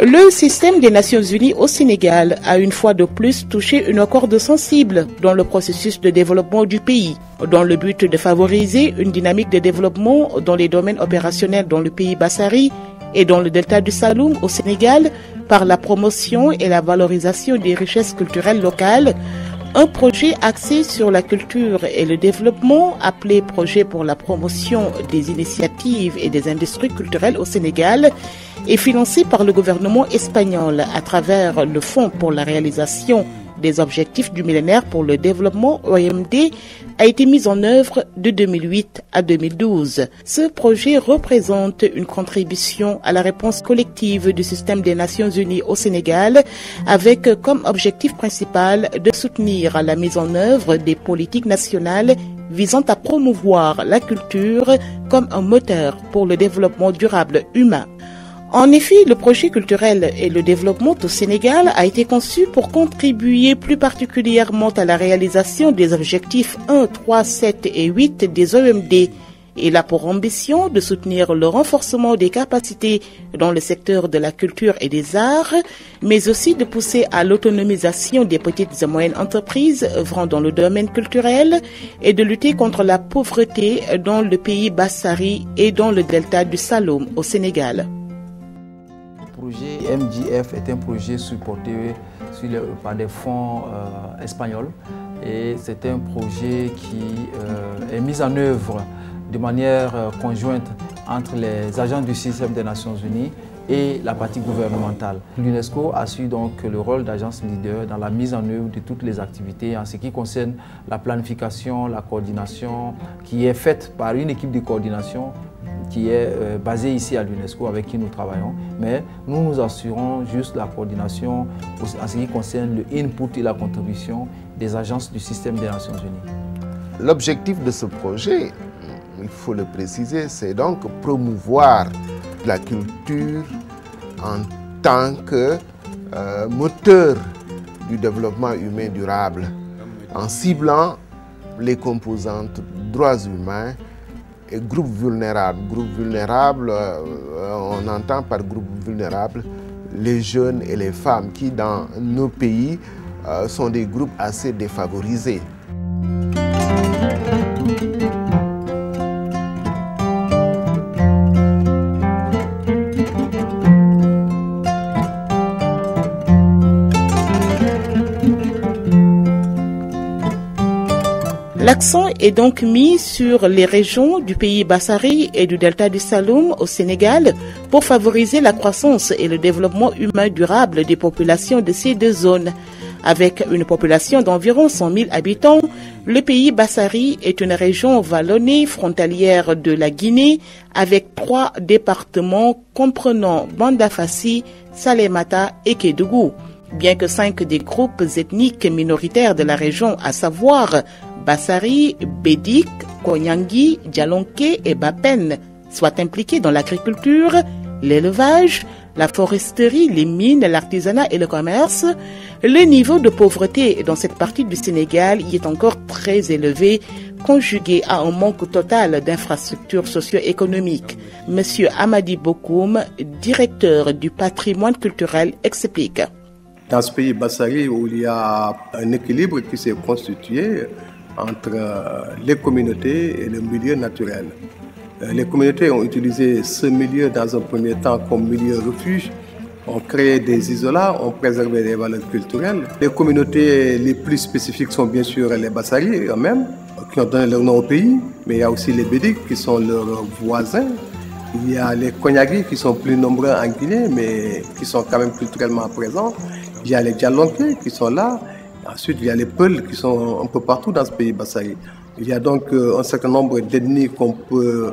Le système des Nations Unies au Sénégal a une fois de plus touché une corde sensible dans le processus de développement du pays, dans le but de favoriser une dynamique de développement dans les domaines opérationnels dans le pays Bassari et dans le delta du Saloum au Sénégal par la promotion et la valorisation des richesses culturelles locales. Un projet axé sur la culture et le développement, appelé Projet pour la promotion des initiatives et des industries culturelles au Sénégal, est financé par le gouvernement espagnol à travers le Fonds pour la réalisation des objectifs du millénaire pour le développement OMD, a été mis en œuvre de 2008 à 2012. Ce projet représente une contribution à la réponse collective du système des Nations Unies au Sénégal, avec comme objectif principal de soutenir la mise en œuvre des politiques nationales visant à promouvoir la culture comme un moteur pour le développement durable humain. En effet, le projet culturel et le développement au Sénégal a été conçu pour contribuer plus particulièrement à la réalisation des objectifs 1, 3, 7 et 8 des OMD. Il a pour ambition de soutenir le renforcement des capacités dans le secteur de la culture et des arts, mais aussi de pousser à l'autonomisation des petites et moyennes entreprises œuvrant dans le domaine culturel et de lutter contre la pauvreté dans le pays Bassari et dans le delta du Saloum au Sénégal. Le projet MGF est un projet supporté par des fonds espagnols et c'est un projet qui est mis en œuvre de manière conjointe entre les agents du système des Nations Unies et la partie gouvernementale. L'UNESCO assure donc le rôle d'agence leader dans la mise en œuvre de toutes les activités en ce qui concerne la planification, la coordination qui est faite par une équipe de coordination qui est basée ici à l'UNESCO avec qui nous travaillons, mais nous nous assurons juste la coordination en ce qui concerne le input et la contribution des agences du système des Nations Unies. L'objectif de ce projet, il faut le préciser, c'est donc promouvoir la culture en tant que moteur du développement humain durable, en ciblant les composantes droits humains et groupes vulnérables. Groupes vulnérables, on entend par groupes vulnérables les jeunes et les femmes qui, dans nos pays, sont des groupes assez défavorisés. L'accent est donc mis sur les régions du pays Bassari et du delta du Saloum au Sénégal pour favoriser la croissance et le développement humain durable des populations de ces deux zones. Avec une population d'environ 100 000 habitants, le pays Bassari est une région vallonnée frontalière de la Guinée avec 3 départements comprenant Bandafassi, Salémata et Kédougou. Bien que 5 des groupes ethniques minoritaires de la région, à savoir Bassari, Bédik, Konyangi, Djalonké et Bapen, soient impliqués dans l'agriculture, l'élevage, la foresterie, les mines, l'artisanat et le commerce, le niveau de pauvreté dans cette partie du Sénégal y est encore très élevé, conjugué à un manque total d'infrastructures socio-économiques. Monsieur Amadi Bokoum, directeur du patrimoine culturel, explique. Dans ce pays Bassari où il y a un équilibre qui s'est constitué entre les communautés et le milieu naturel. Les communautés ont utilisé ce milieu dans un premier temps comme milieu refuge, ont créé des isolats, ont préservé des valeurs culturelles. Les communautés les plus spécifiques sont bien sûr les Bassari eux-mêmes, qui ont donné leur nom au pays, mais il y a aussi les Bédik qui sont leurs voisins. Il y a les Konyagri qui sont plus nombreux en Guinée, mais qui sont quand même culturellement présents. Il y a les Djalonké qui sont là. Ensuite, il y a les Peuls qui sont un peu partout dans ce pays Bassari. Il y a donc un certain nombre d'ethnies qu'on peut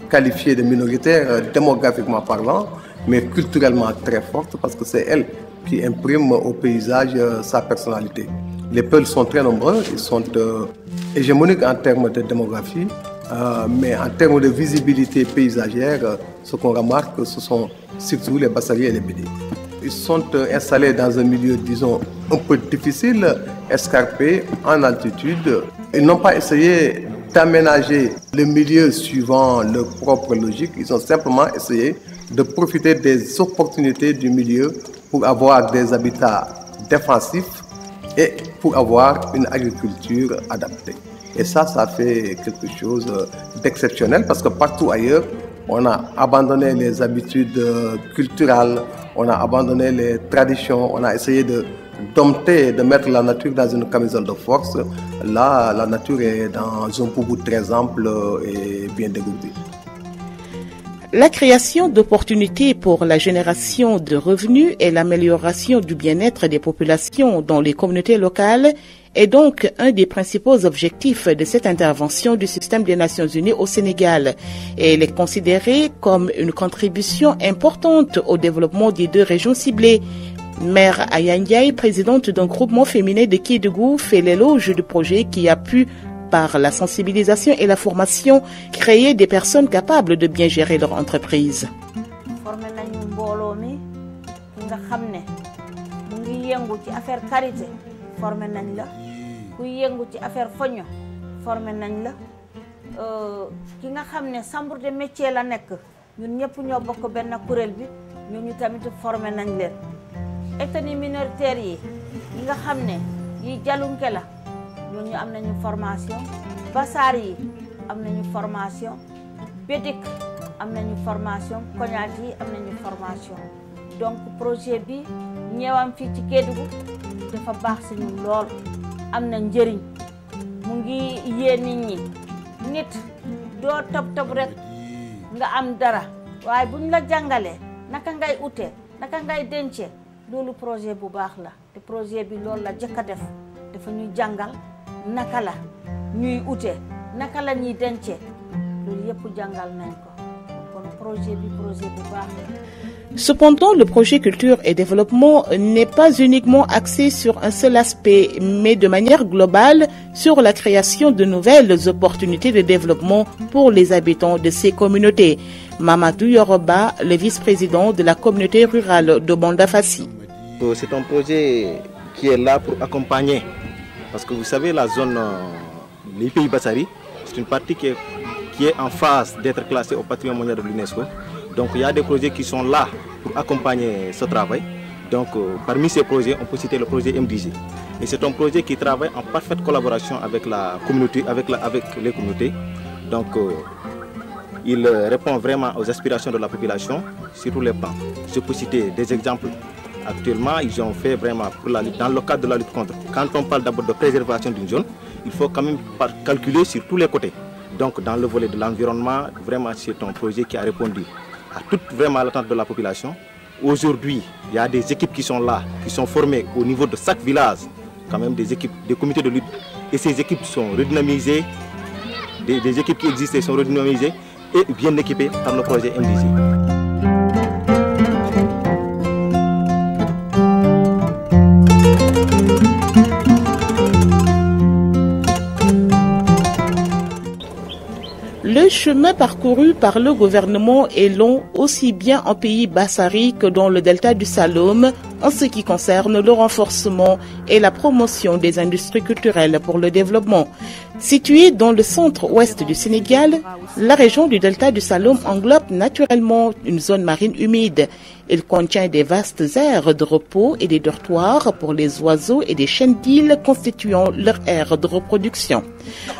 qualifier de minoritaires démographiquement parlant, mais culturellement très fortes parce que c'est elles qui impriment au paysage sa personnalité. Les Peuls sont très nombreux, ils sont hégémoniques en termes de démographie, mais en termes de visibilité paysagère, ce qu'on remarque, ce sont surtout les Bassari et les Bédik. Ils sont installés dans un milieu, disons, un peu difficile, escarpé, en altitude. Ils n'ont pas essayé d'aménager le milieu suivant leur propre logique. Ils ont simplement essayé de profiter des opportunités du milieu pour avoir des habitats défensifs et pour avoir une agriculture adaptée. Et ça fait quelque chose d'exceptionnel parce que partout ailleurs, on a abandonné les habitudes culturelles, on a abandonné les traditions, on a essayé de dompter, de mettre la nature dans une camisole de force. Là, la nature est dans un bout très ample et bien développé. La création d'opportunités pour la génération de revenus et l'amélioration du bien-être des populations dans les communautés locales est donc un des principaux objectifs de cette intervention du système des Nations Unies au Sénégal. Et elle est considérée comme une contribution importante au développement des deux régions ciblées. Mère Aya Ndiaye, présidente d'un groupement féminin de Kédougou, fait l'éloge du projet qui a pu, par la sensibilisation et la formation, créer des personnes capables de bien gérer leur entreprise. Formé nañ la kuy yëngu ci affaire foño formé nañ la ki nga xam ne chambre de métier la nekk ñun ñëpp ñoo bokk benn kuréel bi ñun ñu tamit formé nañ leen ethnie minoritaire yi nga xam ne yi jalunke la ñun ñu am nañu formation basaar yi am nañu formation bédik am nañu formation koñaat yi am nañu formation donc projet bi ñëwam fii ci Kédougou dafa baax ci ñun lool am na njëriñ mu ngi yee nit ñi nit doo tob rek nga am dara waaye buñ la jàngalee naka ngay ute naka ngay dencee loolu projet bu baax la te projet bi loolu la jëkk a def dafa ñuy jàngal naka la ñuy ute naka la ñuy dencee loolu yëpp jàngal nañ ko kon projet bu baax la. Cependant, le projet Culture et Développement n'est pas uniquement axé sur un seul aspect, mais de manière globale sur la création de nouvelles opportunités de développement pour les habitants de ces communautés. Mamadou Yoroba, le vice-président de la communauté rurale de Bandafassi. C'est un projet qui est là pour accompagner, parce que vous savez, la zone, les pays Bassari, c'est une partie qui est en phase d'être classée au patrimoine mondial de l'UNESCO. Donc il y a des projets qui sont là pour accompagner ce travail. Donc parmi ces projets, on peut citer le projet MDG. Et c'est un projet qui travaille en parfaite collaboration avec la communauté, avec les communautés. Donc il répond vraiment aux aspirations de la population sur tous les plans. Je peux citer des exemples. Actuellement, ils ont fait vraiment dans le cadre de la lutte contre. Quand on parle d'abord de préservation d'une zone, il faut quand même calculer sur tous les côtés. Donc dans le volet de l'environnement, vraiment c'est un projet qui a répondu à toute vraiment l'attente de la population. Aujourd'hui, il y a des équipes qui sont là, qui sont formées au niveau de chaque village, quand même des équipes, des comités de lutte. Et ces équipes sont redynamisées, des équipes qui existent sont redynamisées et bien équipées par le projet MDG. Le chemin parcouru par le gouvernement est long aussi bien en pays Bassari que dans le delta du Saloum en ce qui concerne le renforcement et la promotion des industries culturelles pour le développement. Située dans le centre-ouest du Sénégal, la région du delta du Saloum englobe naturellement une zone marine humide. Il contient des vastes aires de repos et des dortoirs pour les oiseaux et des chaînes d'îles constituant leur aire de reproduction.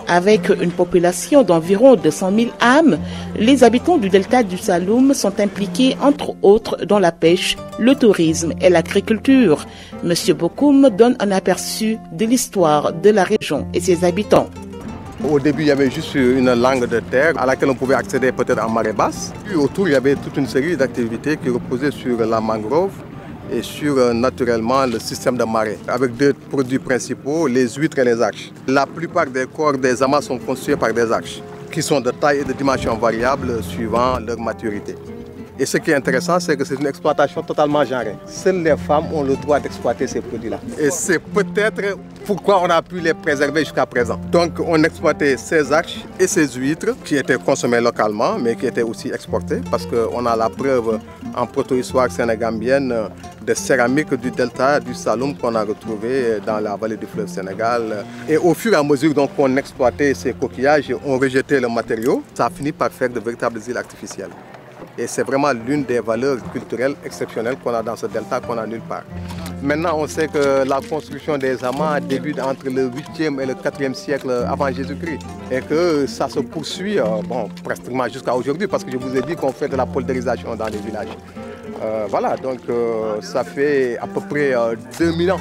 Avec une population d'environ 200 000 âmes, les habitants du delta du Saloum sont impliqués entre autres dans la pêche, le tourisme et l'agriculture. Monsieur Bokoum donne un aperçu de l'histoire de la région et ses habitants. Au début, il y avait juste une langue de terre à laquelle on pouvait accéder peut-être en marée basse. Puis autour, il y avait toute une série d'activités qui reposaient sur la mangrove et sur naturellement le système de marée, avec deux produits principaux, les huîtres et les arches. La plupart des corps des amas sont construits par des arches, qui sont de taille et de dimension variables suivant leur maturité. Et ce qui est intéressant, c'est que c'est une exploitation totalement genrée. Seules les femmes ont le droit d'exploiter ces produits-là. Et c'est peut-être pourquoi on a pu les préserver jusqu'à présent. Donc on exploitait ces arches et ces huîtres qui étaient consommées localement, mais qui étaient aussi exportées, parce qu'on a la preuve en proto-histoire sénégambienne de céramique du delta du Saloum qu'on a retrouvé dans la vallée du fleuve Sénégal. Et au fur et à mesure qu'on exploitait ces coquillages, on rejetait le matériau, ça a fini par faire de véritables îles artificielles. Et c'est vraiment l'une des valeurs culturelles exceptionnelles qu'on a dans ce delta, qu'on n'a nulle part. Maintenant, on sait que la construction des amats débute entre le 8e et le 4e siècle avant Jésus-Christ. Et que ça se poursuit pratiquement jusqu'à aujourd'hui, parce que je vous ai dit qu'on fait de la poldérisation dans les villages. Voilà, donc ça fait à peu près 2000 ans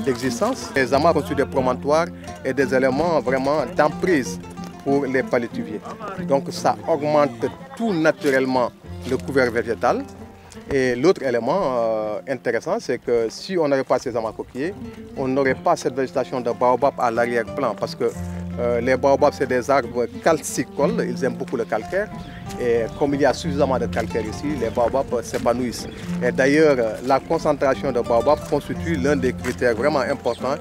d'existence. Les amats constituent des promontoires et des éléments vraiment d'emprise pour les palétuviers. Donc ça augmente tout naturellement le couvert végétal. Et l'autre élément intéressant, c'est que si on n'avait pas ces amas coquillers, on n'aurait pas cette végétation de baobab à l'arrière-plan, parce que les baobabs, c'est des arbres calcicoles, ils aiment beaucoup le calcaire. Et comme il y a suffisamment de calcaire ici, les baobabs s'épanouissent. Et d'ailleurs, la concentration de baobabs constitue l'un des critères vraiment importants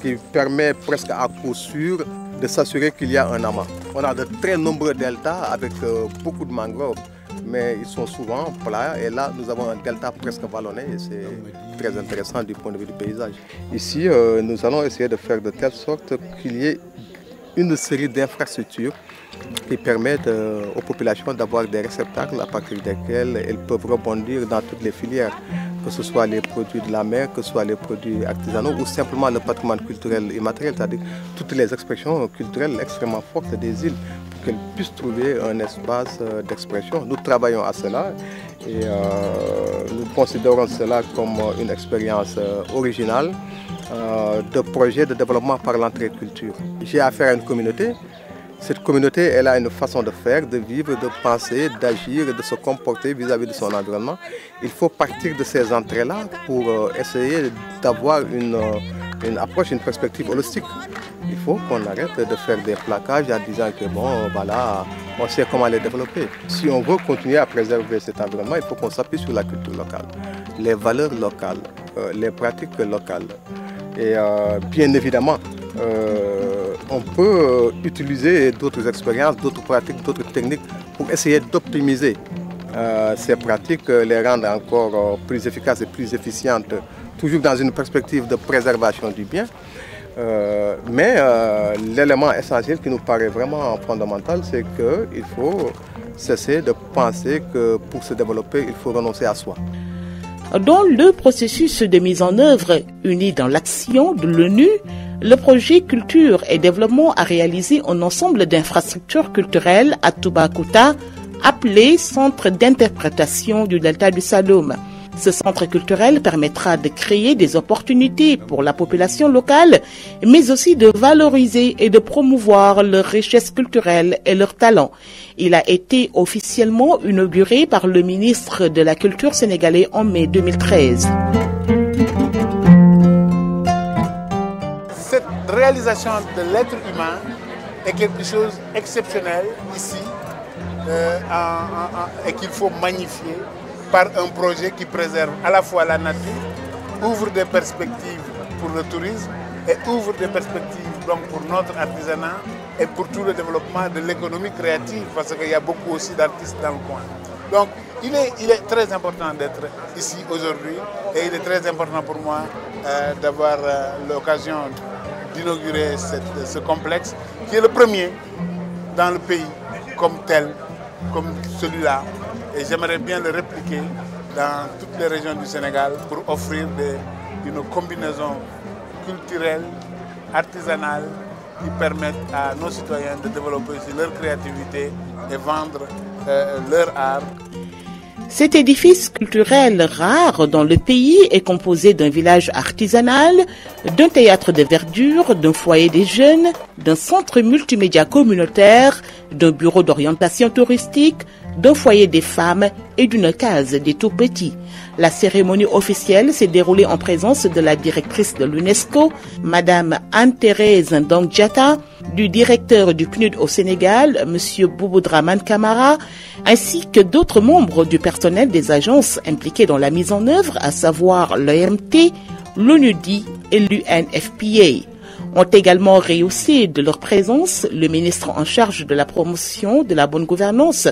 qui permet presque à coup sûr de s'assurer qu'il y a un amas. On a de très nombreux deltas avec beaucoup de mangroves, mais ils sont souvent plats. Et là, nous avons un delta presque vallonné et c'est très intéressant du point de vue du paysage. Ici, nous allons essayer de faire de telle sorte qu'il y ait une série d'infrastructures qui permettent aux populations d'avoir des réceptacles à partir desquels elles peuvent rebondir dans toutes les filières, que ce soit les produits de la mer, que ce soit les produits artisanaux ou simplement le patrimoine culturel immatériel, c'est-à-dire toutes les expressions culturelles extrêmement fortes des îles, pour qu'elles puissent trouver un espace d'expression. Nous travaillons à cela et nous considérons cela comme une expérience originale de projet de développement par l'entrée culture. J'ai affaire à une communauté. Cette communauté, elle a une façon de faire, de vivre, de penser, d'agir, de se comporter vis-à-vis de son environnement. Il faut partir de ces entrées-là pour essayer d'avoir une approche, une perspective holistique. Il faut qu'on arrête de faire des plaquages en disant que bon, voilà, on sait comment les développer. Si on veut continuer à préserver cet environnement, il faut qu'on s'appuie sur la culture locale, les valeurs locales, les pratiques locales. Et bien évidemment, on peut utiliser d'autres expériences, d'autres pratiques, d'autres techniques pour essayer d'optimiser ces pratiques, les rendre encore plus efficaces et plus efficientes, toujours dans une perspective de préservation du bien. Mais l'élément essentiel qui nous paraît vraiment fondamental, c'est qu'il faut cesser de penser que pour se développer, il faut renoncer à soi. Dans le processus de mise en œuvre uni dans l'action de l'ONU, le projet Culture et Développement a réalisé un ensemble d'infrastructures culturelles à Toubacouta, appelé Centre d'interprétation du Delta du Saloum. Ce centre culturel permettra de créer des opportunités pour la population locale, mais aussi de valoriser et de promouvoir leurs richesses culturelles et leurs talents. Il a été officiellement inauguré par le ministre de la Culture sénégalais en mai 2013. Cette réalisation de l'être humain est quelque chose d'exceptionnel ici et qu'il faut magnifier par un projet qui préserve à la fois la nature, ouvre des perspectives pour le tourisme et ouvre des perspectives donc pour notre artisanat et pour tout le développement de l'économie créative, parce qu'il y a beaucoup aussi d'artistes dans le coin. Donc il est très important d'être ici aujourd'hui et il est très important pour moi d'avoir l'occasion d'inaugurer ce complexe qui est le premier dans le pays comme tel, comme celui-là. Et j'aimerais bien le répliquer dans toutes les régions du Sénégal pour offrir une combinaison culturelle, artisanale, qui permettent à nos citoyens de développer aussi leur créativité et vendre leur art. Cet édifice culturel rare dans le pays est composé d'un village artisanal, d'un théâtre de verdure, d'un foyer des jeunes, d'un centre multimédia communautaire, d'un bureau d'orientation touristique, d'un foyer des femmes et d'une case des tout-petits. La cérémonie officielle s'est déroulée en présence de la directrice de l'UNESCO, Madame Anne-Thérèse Ndongdiata, du directeur du PNUD au Sénégal, Monsieur Bouboudraman Kamara, ainsi que d'autres membres du personnel des agences impliquées dans la mise en œuvre, à savoir l'OMT, l'ONUDI et l'UNFPA. Ont également rehaussé de leur présence le ministre en charge de la promotion de la bonne gouvernance,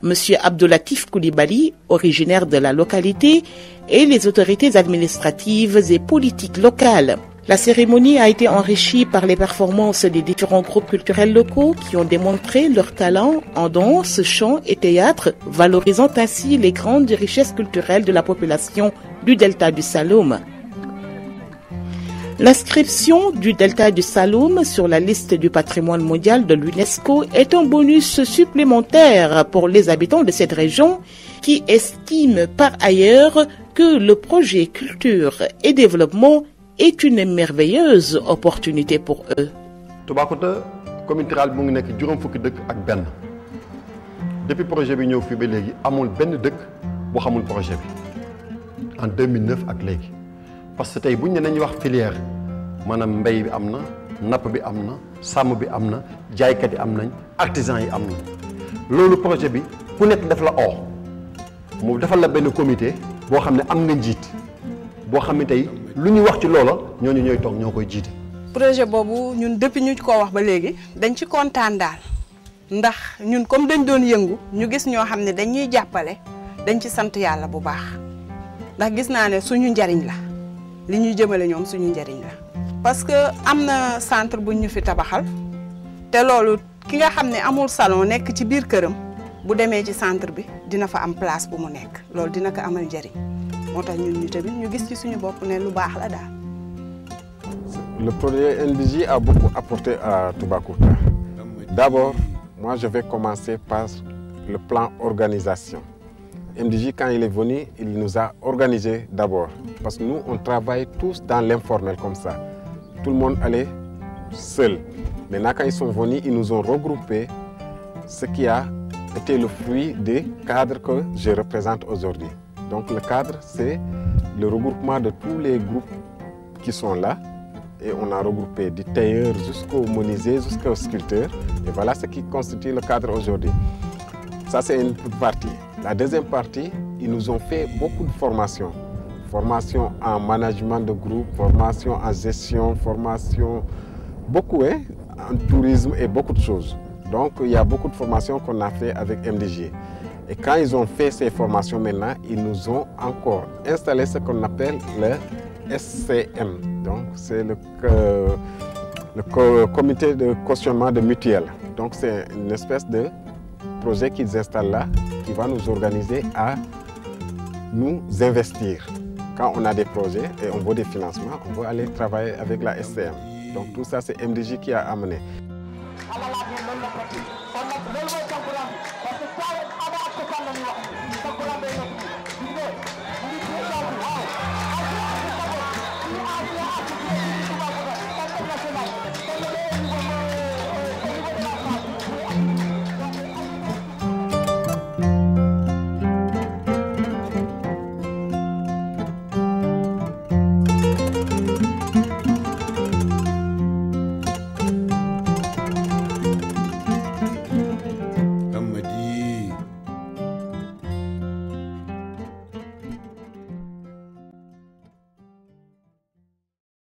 M. Abdoulatif Koulibaly, originaire de la localité, et les autorités administratives et politiques locales. La cérémonie a été enrichie par les performances des différents groupes culturels locaux qui ont démontré leur talent en danse, chant et théâtre, valorisant ainsi les grandes richesses culturelles de la population du delta du Saloum. L'inscription du delta du Saloum sur la liste du patrimoine mondial de l'UNESCO est un bonus supplémentaire pour les habitants de cette région qui estiment par ailleurs que le projet culture et développement est une merveilleuse opportunité pour eux. Toubacouta commune rurale mu ngi nekk juróom fukki dëkk ak benn depuis projet bi ñëw fii ba léegi amul benn dëkk bu xamul projet bi en 2009 ak léegi. Parce que tey bu ñu ne nañu wax filière maanaam mbéy bi am na napp bi am na sàmm bi am na jaaykat yi am nañ artisans yi am nañ loolu projet bi ku nekk def la oo mu defal la benn comité boo xam ne am nga njiit boo xam ne tey lu ñu wax ci loola ñooñu ñooy toog ñoo koy jiite. projet boobu ñun depuis ñu ko wax ba léegi dañ ci kontaan daal ndax ñun comme dañ doon yëngu ñu gis ñoo xam ne dañuy jàppale dañ ci sant yàlla bu baax ndax gis naa ne suñu njariñ la. li ñuy jëmale ñoom suñu njëriñ la parce que am na centre bu ñu fi tabaxal te loolu ki nga xam ne amul salon nekk ci biir këram bu demee ci centre bi dina fa am place bu mu nekk loolu dina ko amal njëriñ moo tax ñun ñu tamit ñu gis ci suñu bopp ne lu baax la daal. Le projet NDJ a beaucoup apporté à Toubacouta. D'abord, moi je vais commencer par le plan organisation. MDJ, quand il est venu, il nous a organisé d'abord. Parce que nous, on travaille tous dans l'informel comme ça. Tout le monde allait seul. Maintenant, quand ils sont venus, ils nous ont regroupés, ce qui a été le fruit des cadres que je représente aujourd'hui. Donc le cadre, c'est le regroupement de tous les groupes qui sont là. Et on a regroupé du tailleur jusqu'au menuisier, jusqu'au sculpteur. Et voilà ce qui constitue le cadre aujourd'hui. Ça, c'est une partie. La deuxième partie, ils nous ont fait beaucoup de formations. Formation en management de groupe, formation en gestion, formation, beaucoup, hein, en tourisme et beaucoup de choses. Donc, il y a beaucoup de formations qu'on a fait avec MDJ. Et quand ils ont fait ces formations maintenant, ils nous ont encore installé ce qu'on appelle le SCM. Donc, c'est le comité de cautionnement de mutuelle. Donc, c'est une espèce de projet qu'ils installent là, qui va nous organiser à nous investir. Quand on a des projets et on veut des financements, on veut aller travailler avec la SCM. Donc tout ça, c'est MDJ qui a amené.